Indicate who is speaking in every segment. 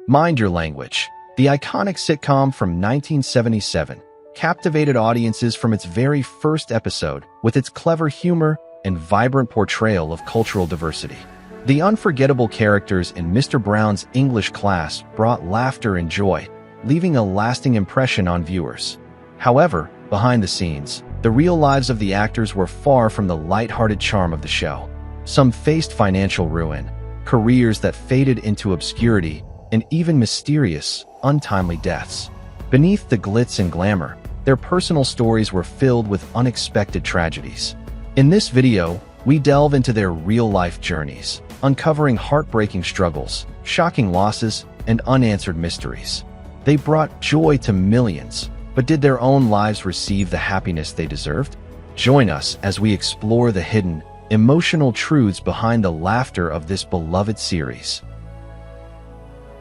Speaker 1: Mind Your Language, the iconic sitcom from 1977, captivated audiences from its very first episode with its clever humor and vibrant portrayal of cultural diversity. The unforgettable characters in Mr. Brown's English class brought laughter and joy, leaving a lasting impression on viewers. However, behind the scenes, the real lives of the actors were far from the light-hearted charm of the show. Some faced financial ruin, careers that faded into obscurity, and even mysterious, untimely deaths. Beneath the glitz and glamour, their personal stories were filled with unexpected tragedies. In this video, we delve into their real-life journeys, uncovering heartbreaking struggles, shocking losses, and unanswered mysteries. They brought joy to millions, but did their own lives receive the happiness they deserved? Join us as we explore the hidden, emotional truths behind the laughter of this beloved series.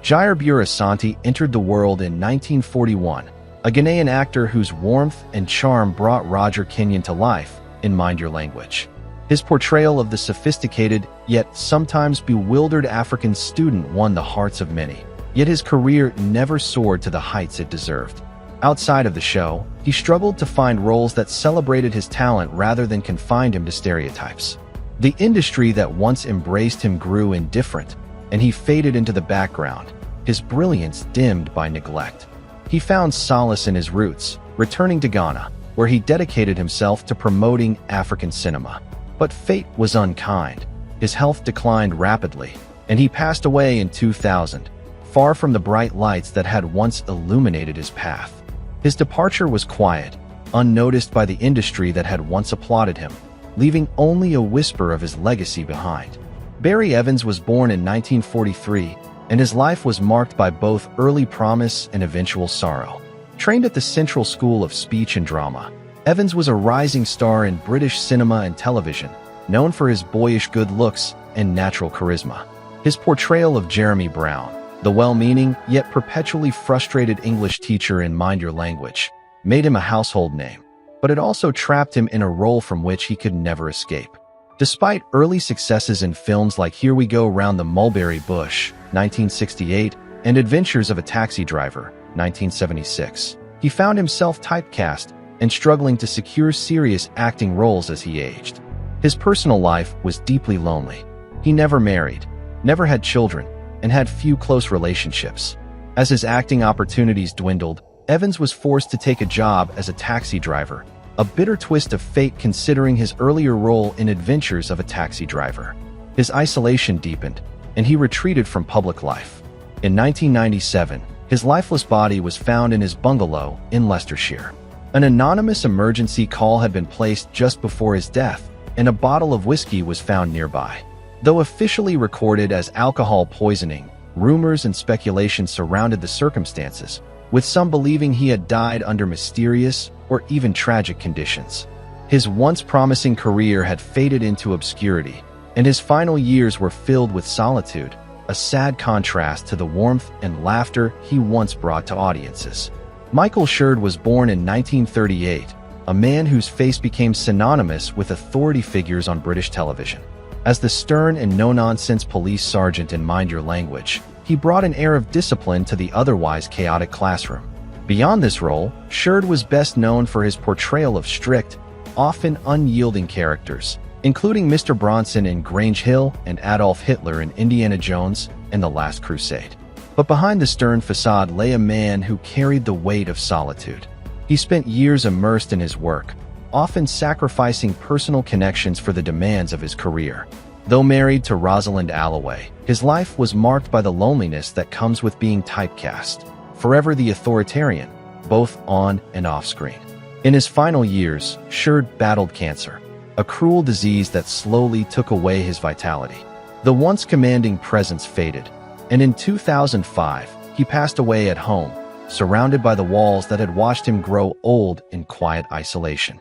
Speaker 1: Gyra Burosanti entered the world in 1941, a Ghanaian actor whose warmth and charm brought Roger Kenyon to life in Mind Your Language. His portrayal of the sophisticated, yet sometimes bewildered African student won the hearts of many, yet his career never soared to the heights it deserved. Outside of the show, he struggled to find roles that celebrated his talent rather than confined him to stereotypes. The industry that once embraced him grew indifferent, and he faded into the background, his brilliance dimmed by neglect. He found solace in his roots, returning to Ghana, where he dedicated himself to promoting African cinema. But fate was unkind. His health declined rapidly, and he passed away in 2000, far from the bright lights that had once illuminated his path. His departure was quiet, unnoticed by the industry that had once applauded him, leaving only a whisper of his legacy behind. Barry Evans was born in 1943, and his life was marked by both early promise and eventual sorrow. Trained at the Central School of Speech and Drama, Evans was a rising star in British cinema and television, known for his boyish good looks and natural charisma. His portrayal of Jeremy Brown, the well-meaning yet perpetually frustrated English teacher in Mind Your Language, made him a household name, but it also trapped him in a role from which he could never escape. Despite early successes in films like Here We Go Round the Mulberry Bush, 1968, and Adventures of a Taxi Driver, 1976, he found himself typecast and struggling to secure serious acting roles as he aged. His personal life was deeply lonely. He never married, never had children, and had few close relationships. As his acting opportunities dwindled, Evans was forced to take a job as a taxi driver, a bitter twist of fate considering his earlier role in Adventures of a Taxi Driver. His isolation deepened, and he retreated from public life. In 1997, his lifeless body was found in his bungalow in Leicestershire. An anonymous emergency call had been placed just before his death, and a bottle of whiskey was found nearby. Though officially recorded as alcohol poisoning, rumors and speculation surrounded the circumstances, with some believing he had died under mysterious or even tragic conditions. His once promising career had faded into obscurity, and his final years were filled with solitude, a sad contrast to the warmth and laughter he once brought to audiences. Michael Shur was born in 1938, a man whose face became synonymous with authority figures on British television. As the stern and no-nonsense police sergeant in Mind Your Language, he brought an air of discipline to the otherwise chaotic classroom. Beyond this role, Shur was best known for his portrayal of strict, often unyielding characters, including Mr. Bronson in Grange Hill and Adolf Hitler in Indiana Jones and The Last Crusade. But behind the stern facade lay a man who carried the weight of solitude. He spent years immersed in his work, often sacrificing personal connections for the demands of his career. Though married to Rosalind Alloway, his life was marked by the loneliness that comes with being typecast, forever the authoritarian, both on and off screen. In his final years, Shur battled cancer, a cruel disease that slowly took away his vitality. The once commanding presence faded, and in 2005, he passed away at home, surrounded by the walls that had watched him grow old in quiet isolation.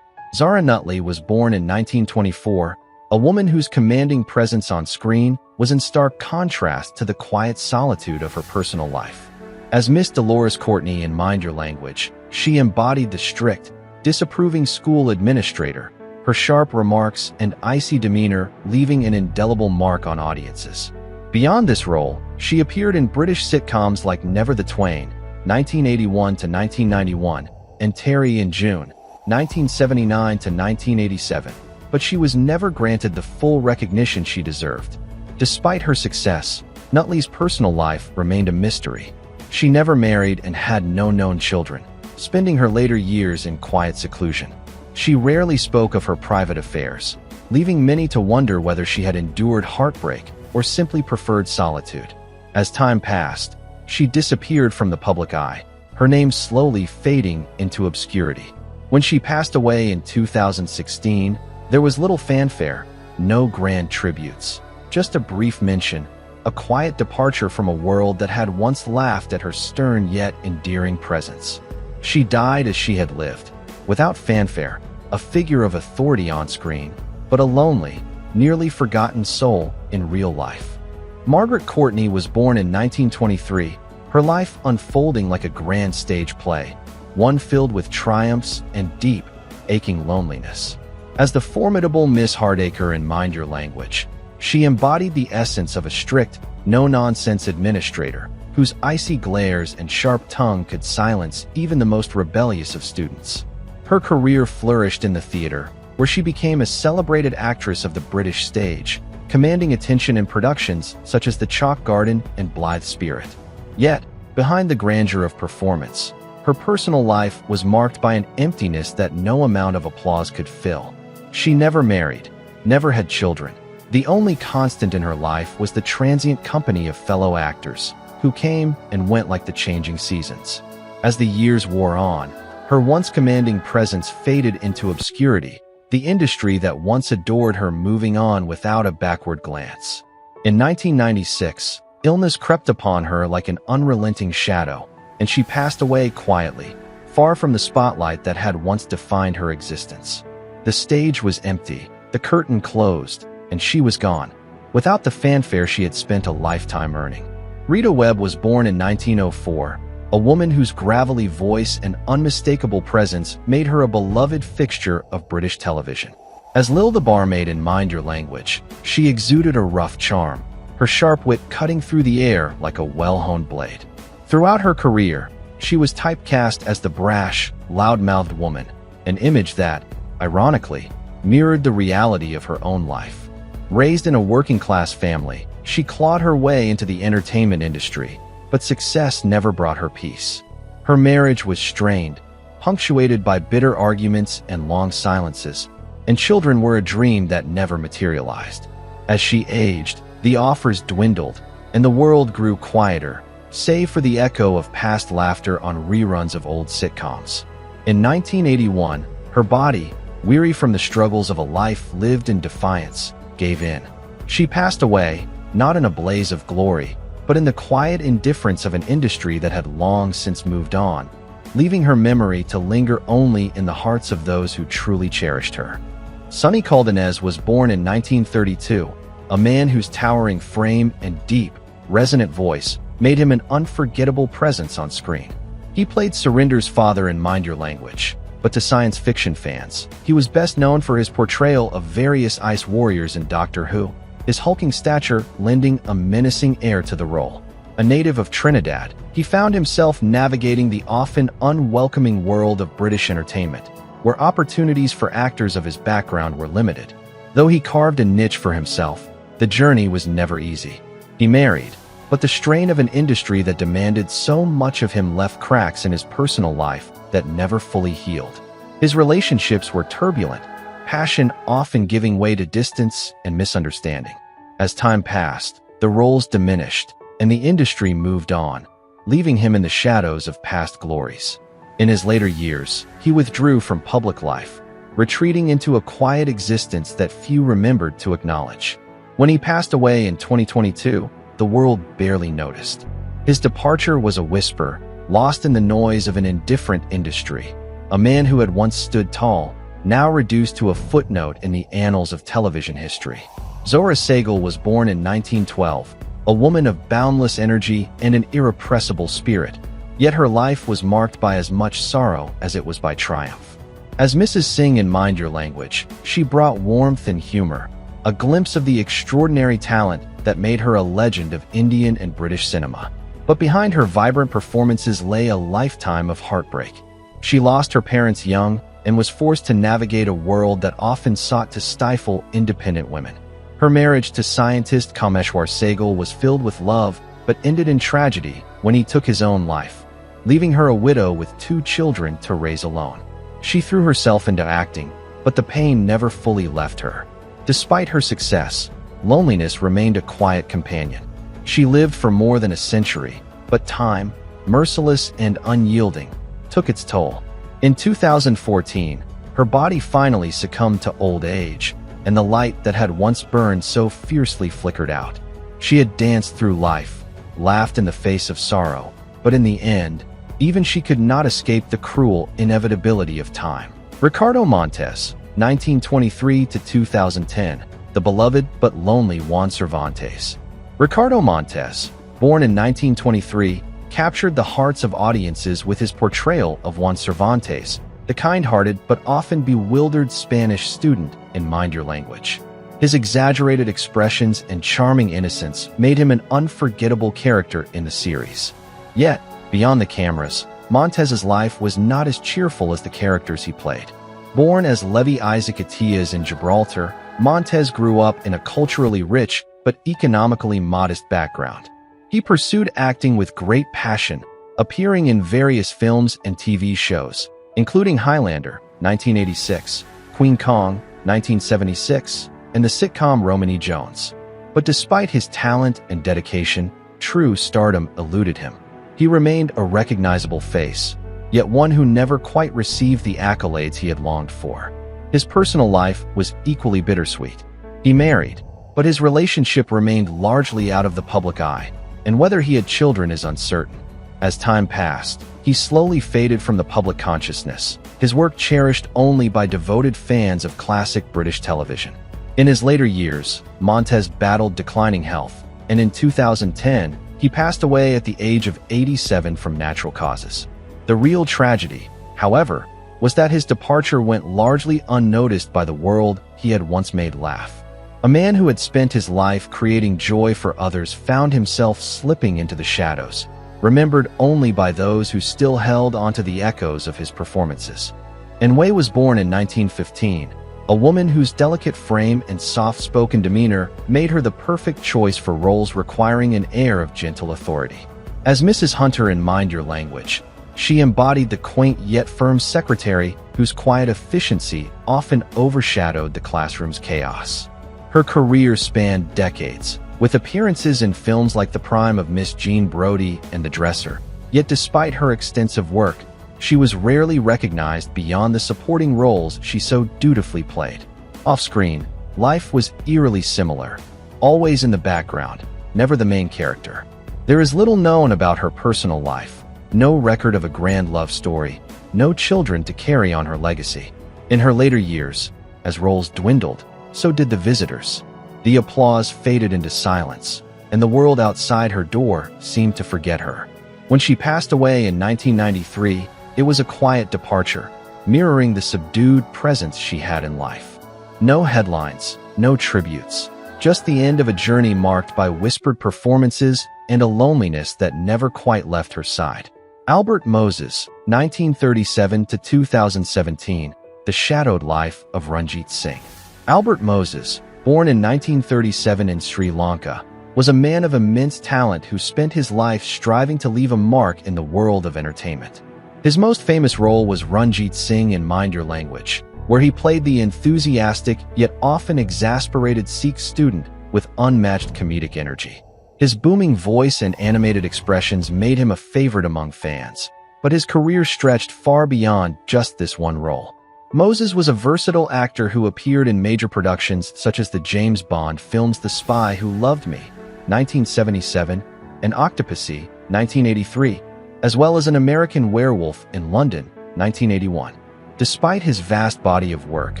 Speaker 1: Zara Nutley was born in 1924, a woman whose commanding presence on screen was in stark contrast to the quiet solitude of her personal life. As Miss Dolores Courtney in Mind Your Language, she embodied the strict, disapproving school administrator, her sharp remarks and icy demeanor leaving an indelible mark on audiences. Beyond this role, she appeared in British sitcoms like Never the Twain, 1981 to 1991, and Terry in June, 1979 to 1987, but she was never granted the full recognition she deserved. Despite her success, Nutley's personal life remained a mystery. She never married and had no known children, spending her later years in quiet seclusion. She rarely spoke of her private affairs, leaving many to wonder whether she had endured heartbreak or simply preferred solitude. As time passed, she disappeared from the public eye, her name slowly fading into obscurity. When she passed away in 2016, there was little fanfare, no grand tributes, just a brief mention, a quiet departure from a world that had once laughed at her stern yet endearing presence. She died as she had lived, without fanfare, a figure of authority on screen, but a lonely, nearly forgotten soul in real life. Margaret Courtney was born in 1923, her life unfolding like a grand stage play, one filled with triumphs and deep, aching loneliness. As the formidable Miss Hardacre in Mind Your Language, she embodied the essence of a strict, no-nonsense administrator whose icy glares and sharp tongue could silence even the most rebellious of students. Her career flourished in the theater, where she became a celebrated actress of the British stage, commanding attention in productions such as The Chalk Garden and Blithe Spirit. Yet, behind the grandeur of performance, her personal life was marked by an emptiness that no amount of applause could fill. She never married, never had children. The only constant in her life was the transient company of fellow actors, who came and went like the changing seasons. As the years wore on, her once commanding presence faded into obscurity, the industry that once adored her moving on without a backward glance. In 1996, illness crept upon her like an unrelenting shadow, and she passed away quietly, far from the spotlight that had once defined her existence. The stage was empty, the curtain closed, and she was gone, without the fanfare she had spent a lifetime earning. Rita Webb was born in 1904, a woman whose gravelly voice and unmistakable presence made her a beloved fixture of British television. As Lil the barmaid in Mind Your Language, she exuded a rough charm, her sharp wit cutting through the air like a well-honed blade. Throughout her career, she was typecast as the brash, loud-mouthed woman, an image that, ironically, mirrored the reality of her own life. Raised in a working-class family, she clawed her way into the entertainment industry, but success never brought her peace. Her marriage was strained, punctuated by bitter arguments and long silences, and children were a dream that never materialized. As she aged, the offers dwindled, and the world grew quieter, save for the echo of past laughter on reruns of old sitcoms. In 1981, her body, weary from the struggles of a life lived in defiance, gave in. She passed away, not in a blaze of glory, but in the quiet indifference of an industry that had long since moved on, leaving her memory to linger only in the hearts of those who truly cherished her. Sunonny Calesz was born in 1932, a man whose towering frame and deep, resonant voice made him an unforgettable presence on screen. He played Surinder's father in Mind Your Language, but to science fiction fans, he was best known for his portrayal of various ice warriors in Doctor Who, his hulking stature lending a menacing air to the role. A native of Trinidad, he found himself navigating the often unwelcoming world of British entertainment, where opportunities for actors of his background were limited. Though he carved a niche for himself, the journey was never easy. He married, but the strain of an industry that demanded so much of him left cracks in his personal life that never fully healed. His relationships were turbulent, passion often giving way to distance and misunderstanding. As time passed, the roles diminished, and the industry moved on, leaving him in the shadows of past glories. In his later years, he withdrew from public life, retreating into a quiet existence that few remembered to acknowledge. When he passed away in 2022, the world barely noticed. His departure was a whisper, lost in the noise of an indifferent industry. A man who had once stood tall, now reduced to a footnote in the annals of television history. Zora Seagel was born in 1912, a woman of boundless energy and an irrepressible spirit, yet her life was marked by as much sorrow as it was by triumph. As Mrs. Singh in Mind Your Language, she brought warmth and humor, a glimpse of the extraordinary talent that made her a legend of Indian and British cinema. But behind her vibrant performances lay a lifetime of heartbreak. She lost her parents young and was forced to navigate a world that often sought to stifle independent women. Her marriage to scientist Zora Seagel was filled with love, but ended in tragedy when he took his own life, leaving her a widow with 2 children to raise alone. She threw herself into acting, but the pain never fully left her. Despite her success, loneliness remained a quiet companion. She lived for more than a century, but time, merciless and unyielding, took its toll. In 2014, her body finally succumbed to old age, and the light that had once burned so fiercely flickered out. She had danced through life, laughed in the face of sorrow, but in the end, even she could not escape the cruel inevitability of time. Ricardo Montes, 1923 to 2010, the beloved but lonely Juan Cervantes. Ricardo Montes, born in 1923, captured the hearts of audiences with his portrayal of Juan Cervantes, the kind-hearted but often bewildered Spanish student in Mind Your Language. His exaggerated expressions and charming innocence made him an unforgettable character in the series. Yet, beyond the cameras, Montes's life was not as cheerful as the characters he played. Born as Levi Isaac Atias in Gibraltar, Montes grew up in a culturally rich but economically modest background. He pursued acting with great passion, appearing in various films and TV shows, including Highlander, 1986, Queen Kong, 1976, and the sitcom Romany Jones. But despite his talent and dedication, true stardom eluded him. He remained a recognizable face, yet one who never quite received the accolades he had longed for. His personal life was equally bittersweet. He married, but his relationship remained largely out of the public eye, and whether he had children is uncertain. As time passed, he slowly faded from the public consciousness, his work cherished only by devoted fans of classic British television. In his later years, Montes battled declining health, and in 2010, he passed away at the age of 87 from natural causes. The real tragedy, however, was that his departure went largely unnoticed by the world he had once made laugh. A man who had spent his life creating joy for others found himself slipping into the shadows, remembered only by those who still held onto the echoes of his performances. Wei was born in 1915, a woman whose delicate frame and soft-spoken demeanor made her the perfect choice for roles requiring an air of gentle authority. As Mrs. Hunter in Mind Your Language, she embodied the quaint yet firm secretary whose quiet efficiency often overshadowed the classroom's chaos. Her career spanned decades, with appearances in films like The Prime of Miss Jean Brodie and The Dresser. Yet despite her extensive work, she was rarely recognized beyond the supporting roles she so dutifully played. Off-screen, life was eerily similar, always in the background, never the main character. There is little known about her personal life, no record of a grand love story, no children to carry on her legacy. In her later years, as roles dwindled, so did the visitors. The applause faded into silence, and the world outside her door seemed to forget her. When she passed away in 1993, it was a quiet departure, mirroring the subdued presence she had in life. No headlines, no tributes, just the end of a journey marked by whispered performances and a loneliness that never quite left her side. Albert Moses, 1937 to 2017, The Shadowed Life of Ranjit Singh. Albert Moses, born in 1937 in Sri Lanka, was a man of immense talent who spent his life striving to leave a mark in the world of entertainment. His most famous role was Ranjit Singh in Mind Your Language, where he played the enthusiastic yet often exasperated Sikh student with unmatched comedic energy. His booming voice and animated expressions made him a favorite among fans, but his career stretched far beyond just this one role. Moses was a versatile actor who appeared in major productions such as the James Bond films The Spy Who Loved Me, 1977, and Octopussy, 1983, as well as An American Werewolf in London, 1981. Despite his vast body of work,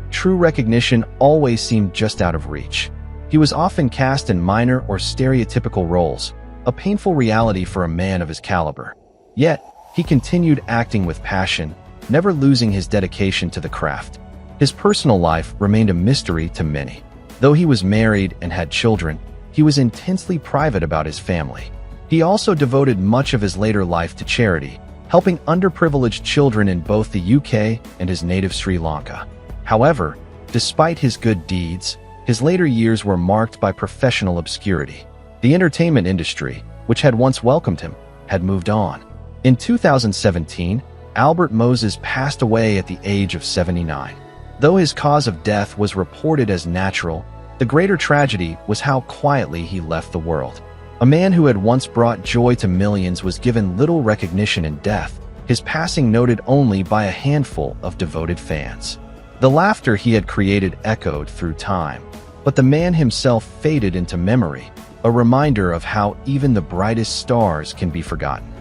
Speaker 1: true recognition always seemed just out of reach. He was often cast in minor or stereotypical roles, a painful reality for a man of his caliber. Yet, he continued acting with passion, never losing his dedication to the craft. His personal life remained a mystery to many. Though he was married and had children, he was intensely private about his family. He also devoted much of his later life to charity, helping underprivileged children in both the UK and his native Sri Lanka. However, despite his good deeds, his later years were marked by professional obscurity. The entertainment industry, which had once welcomed him, had moved on. In 2017, Albert Moses passed away at the age of 79. Though his cause of death was reported as natural, the greater tragedy was how quietly he left the world. A man who had once brought joy to millions was given little recognition in death, his passing noted only by a handful of devoted fans. The laughter he had created echoed through time, but the man himself faded into memory, a reminder of how even the brightest stars can be forgotten.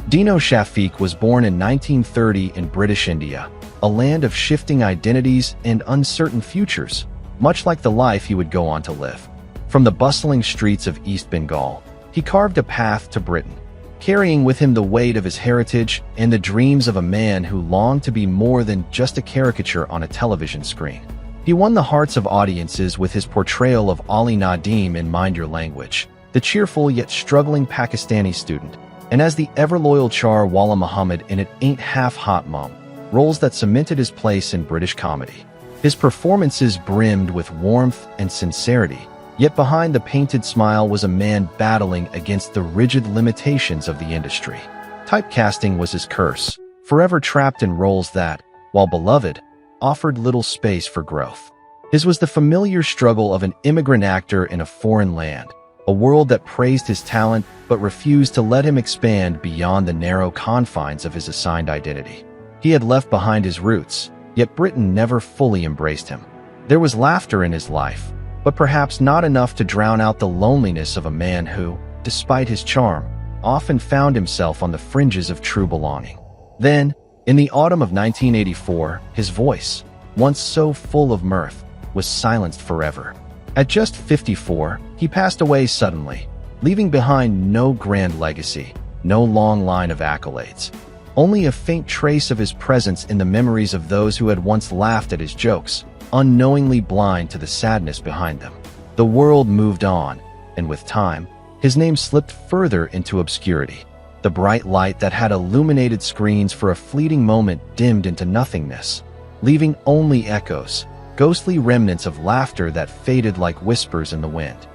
Speaker 1: Dino Shafi was born in 1930 in British India, a land of shifting identities and uncertain futures, much like the life he would go on to live. From the bustling streets of East Bengal, he carved a path to Britain, carrying with him the weight of his heritage and the dreams of a man who longed to be more than just a caricature on a television screen. He won the hearts of audiences with his portrayal of Ali Nadeem in Mind Your Language, the cheerful yet struggling Pakistani student, and as the ever-loyal Char Walla Muhammad in It Ain't Half Hot Mum, roles that cemented his place in British comedy. His performances brimmed with warmth and sincerity, yet behind the painted smile was a man battling against the rigid limitations of the industry. Typecasting was his curse, forever trapped in roles that, while beloved, offered little space for growth. His was the familiar struggle of an immigrant actor in a foreign land, a world that praised his talent but refused to let him expand beyond the narrow confines of his assigned identity. He had left behind his roots, yet Britain never fully embraced him. There was laughter in his life, but perhaps not enough to drown out the loneliness of a man who, despite his charm, often found himself on the fringes of true belonging. Then, in the autumn of 1984, his voice, once so full of mirth, was silenced forever. At just 54, he passed away suddenly, leaving behind no grand legacy, no long line of accolades. Only a faint trace of his presence in the memories of those who had once laughed at his jokes, unknowingly blind to the sadness behind them. The world moved on, and with time, his name slipped further into obscurity. The bright light that had illuminated screens for a fleeting moment dimmed into nothingness, leaving only echoes, ghostly remnants of laughter that faded like whispers in the wind.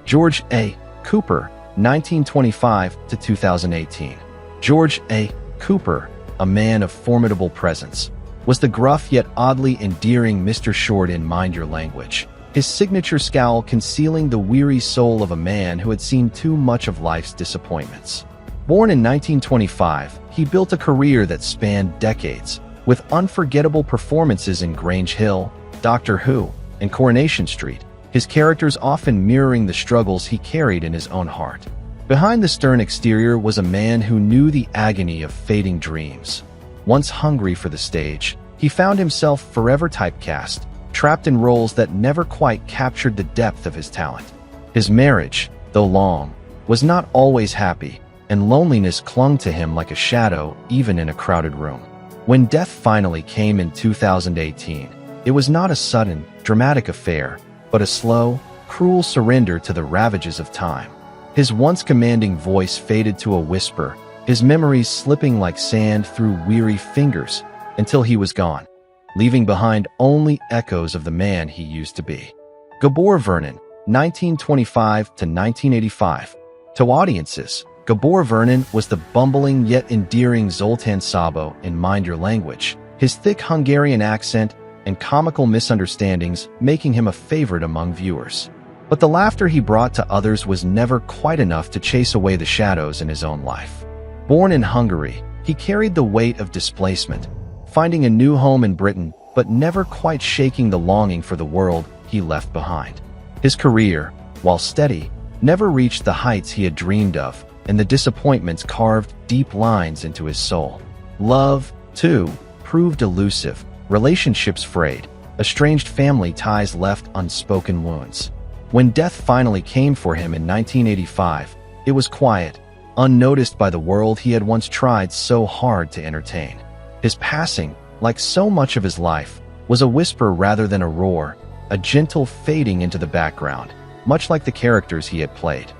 Speaker 1: George A. Cooper, 1925 to 2018. George A. Cooper, a man of formidable presence, was the gruff yet oddly endearing Mr. Short in Mind Your Language, his signature scowl concealing the weary soul of a man who had seen too much of life's disappointments. Born in 1925, he built a career that spanned decades, with unforgettable performances in Grange Hill, Doctor Who, and Coronation Street, his characters often mirroring the struggles he carried in his own heart. Behind the stern exterior was a man who knew the agony of fading dreams. Once hungry for the stage, he found himself forever typecast, trapped in roles that never quite captured the depth of his talent. His marriage, though long, was not always happy, and loneliness clung to him like a shadow even in a crowded room. When death finally came in 2018, it was not a sudden, dramatic affair, but a slow, cruel surrender to the ravages of time. His once commanding voice faded to a whisper, his memories slipping like sand through weary fingers until he was gone, leaving behind only echoes of the man he used to be. Gabor Vernon, 1925 to 1985. To audiences, Gabor Vernon was the bumbling yet endearing Zoltan Sabo in Mind Your Language, his thick Hungarian accent and comical misunderstandings making him a favorite among viewers. But the laughter he brought to others was never quite enough to chase away the shadows in his own life. Born in Hungary, he carried the weight of displacement, finding a new home in Britain but never quite shaking the longing for the world he left behind. His career, while steady, never reached the heights he had dreamed of, and the disappointments carved deep lines into his soul. Love, too, proved elusive, relationships frayed, estranged family ties left unspoken wounds. When death finally came for him in 1985, it was quiet, unnoticed by the world he had once tried so hard to entertain. His passing, like so much of his life, was a whisper rather than a roar, a gentle fading into the background, much like the characters he had played.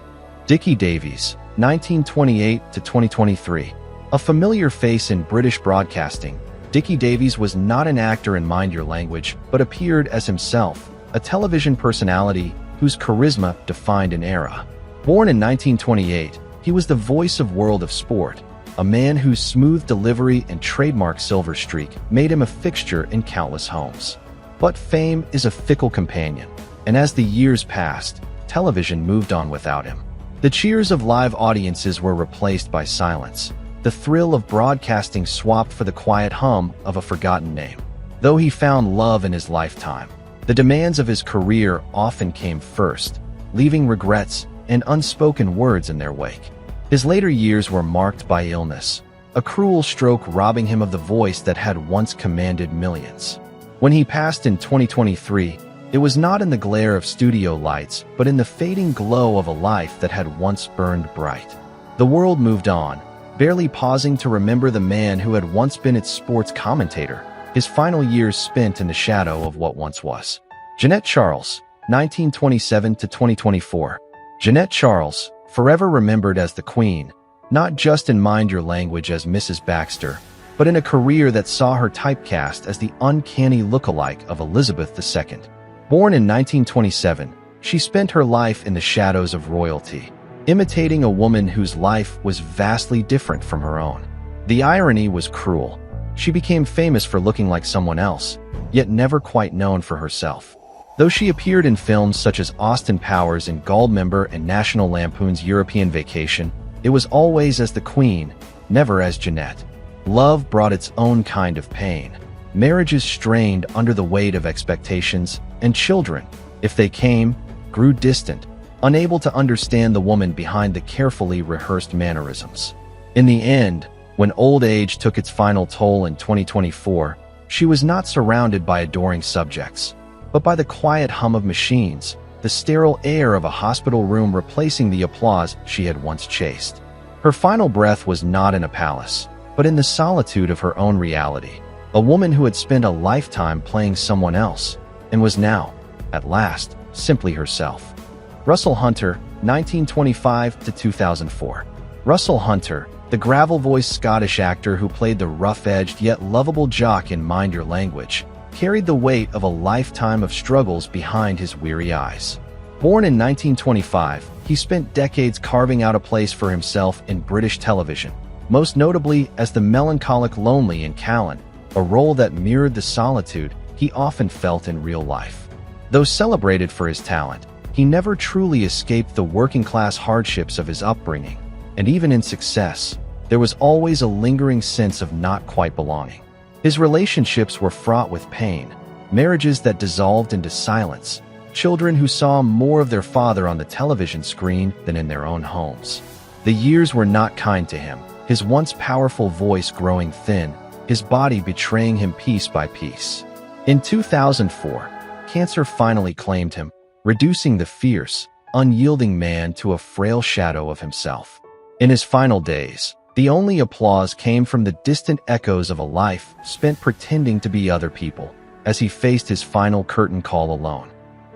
Speaker 1: Dicky Davies, 1928 to 2023. A familiar face in British broadcasting, Dicky Davies was not an actor in Mind Your Language, but appeared as himself, a television personality whose charisma defined an era. Born in 1928, he was the voice of World of Sport, a man whose smooth delivery and trademark silver streak made him a fixture in countless homes. But fame is a fickle companion, and as the years passed, television moved on without him. The cheers of live audiences were replaced by silence. The thrill of broadcasting swapped for the quiet hum of a forgotten name. Though he found love in his lifetime, the demands of his career often came first, leaving regrets and unspoken words in their wake. His later years were marked by illness, a cruel stroke robbing him of the voice that had once commanded millions. When he passed in 2023, it was not in the glare of studio lights, but in the fading glow of a life that had once burned bright. The world moved on, barely pausing to remember the man who had once been its sports commentator, his final years spent in the shadow of what once was. Janette Charles, 1927 to 2024. Janette Charles, forever remembered as the Queen, not just in Mind Your Language as Mrs. Baxter, but in a career that saw her typecast as the uncanny look-alike of Elizabeth II. Born in 1927, she spent her life in the shadows of royalty, imitating a woman whose life was vastly different from her own. The irony was cruel. She became famous for looking like someone else, yet never quite known for herself. Though she appeared in films such as Austin Powers and Goldmember and National Lampoon's European Vacation, it was always as the Queen, never as Janette. Love brought its own kind of pain. Marriages strained under the weight of expectations, and children, if they came, grew distant, unable to understand the woman behind the carefully rehearsed mannerisms. In the end, when old age took its final toll in 2024, she was not surrounded by adoring subjects, but by the quiet hum of machines, the sterile air of a hospital room replacing the applause she had once chased. Her final breath was not in a palace, but in the solitude of her own reality, a woman who had spent a lifetime playing someone else, and was now, at last, simply herself. Russell Hunter, 1925 to 2004. Russell Hunter, the gravel-voiced Scottish actor who played the rough-edged yet lovable jock in Mind Your Language, carried the weight of a lifetime of struggles behind his weary eyes. Born in 1925, he spent decades carving out a place for himself in British television, most notably as the melancholic Lonely in Callan, a role that mirrored the solitude he often felt in real life. Though celebrated for his talent, he never truly escaped the working-class hardships of his upbringing, and even in success, there was always a lingering sense of not quite belonging. His relationships were fraught with pain, marriages that dissolved into silence, children who saw more of their father on the television screen than in their own homes. The years were not kind to him, his once powerful voice growing thin, his body betraying him piece by piece. In 2004, cancer finally claimed him, reducing the fierce, unyielding man to a frail shadow of himself. In his final days, the only applause came from the distant echoes of a life spent pretending to be other people, as he faced his final curtain call alone.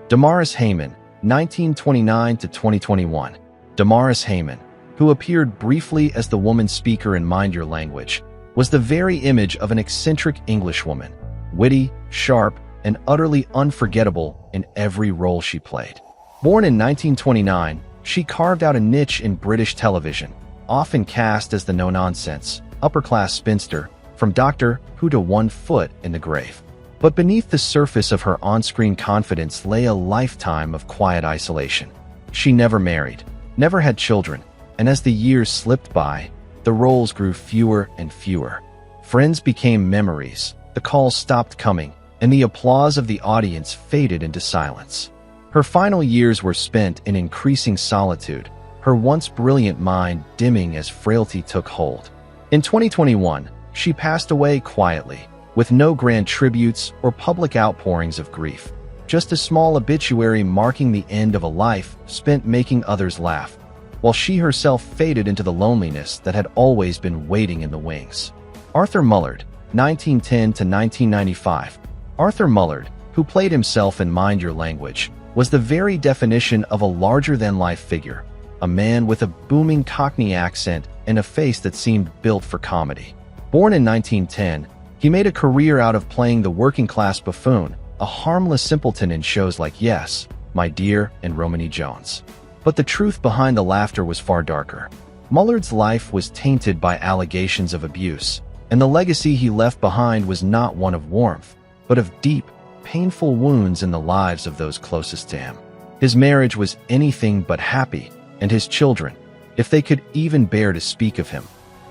Speaker 1: Diarus Haymon, 1929 to 2021. Diarus Haymon, who appeared briefly as the woman speaker in Mind Your Language, was the very image of an eccentric Englishwoman, witty, sharp, and utterly unforgettable in every role she played. Born in 1929, she carved out a niche in British television, often cast as the no-nonsense, upper-class spinster, from Doctor Who to One Foot in the Grave. But beneath the surface of her on-screen confidence lay a lifetime of quiet isolation. She never married, never had children, and as the years slipped by, the roles grew fewer and fewer. Friends became memories, the calls stopped coming, and the applause of the audience faded into silence. Her final years were spent in increasing solitude, her once brilliant mind dimming as frailty took hold. In 2021, she passed away quietly, with no grand tributes or public outpourings of grief, just a small obituary marking the end of a life spent making others laugh, while she herself faded into the loneliness that had always been waiting in the wings. Arthur Mullard, 1910 to 1995. Arthur Mullard, who played himself in Mind Your Language, was the very definition of a larger-than-life figure, a man with a booming Cockney accent and a face that seemed built for comedy. Born in 1910, he made a career out of playing the working-class buffoon, a harmless simpleton in shows like Yes, My Dear, and Romany Jones. But the truth behind the laughter was far darker. Mullard's life was tainted by allegations of abuse, and the legacy he left behind was not one of warmth, but of deep, painful wounds in the lives of those closest to him. His marriage was anything but happy, and his children, if they could even bear to speak of him,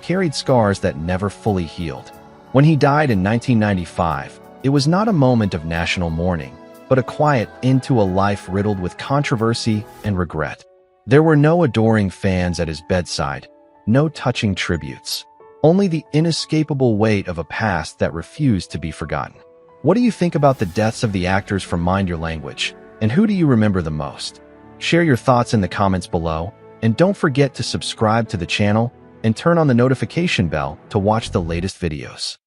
Speaker 1: carried scars that never fully healed. When he died in 1995, it was not a moment of national mourning, but a quiet end to a life riddled with controversy and regret. There were no adoring fans at his bedside, no touching tributes, only the inescapable weight of a past that refused to be forgotten. What do you think about the deaths of the actors from Mind Your Language, and who do you remember the most? Share your thoughts in the comments below, and don't forget to subscribe to the channel and turn on the notification bell to watch the latest videos.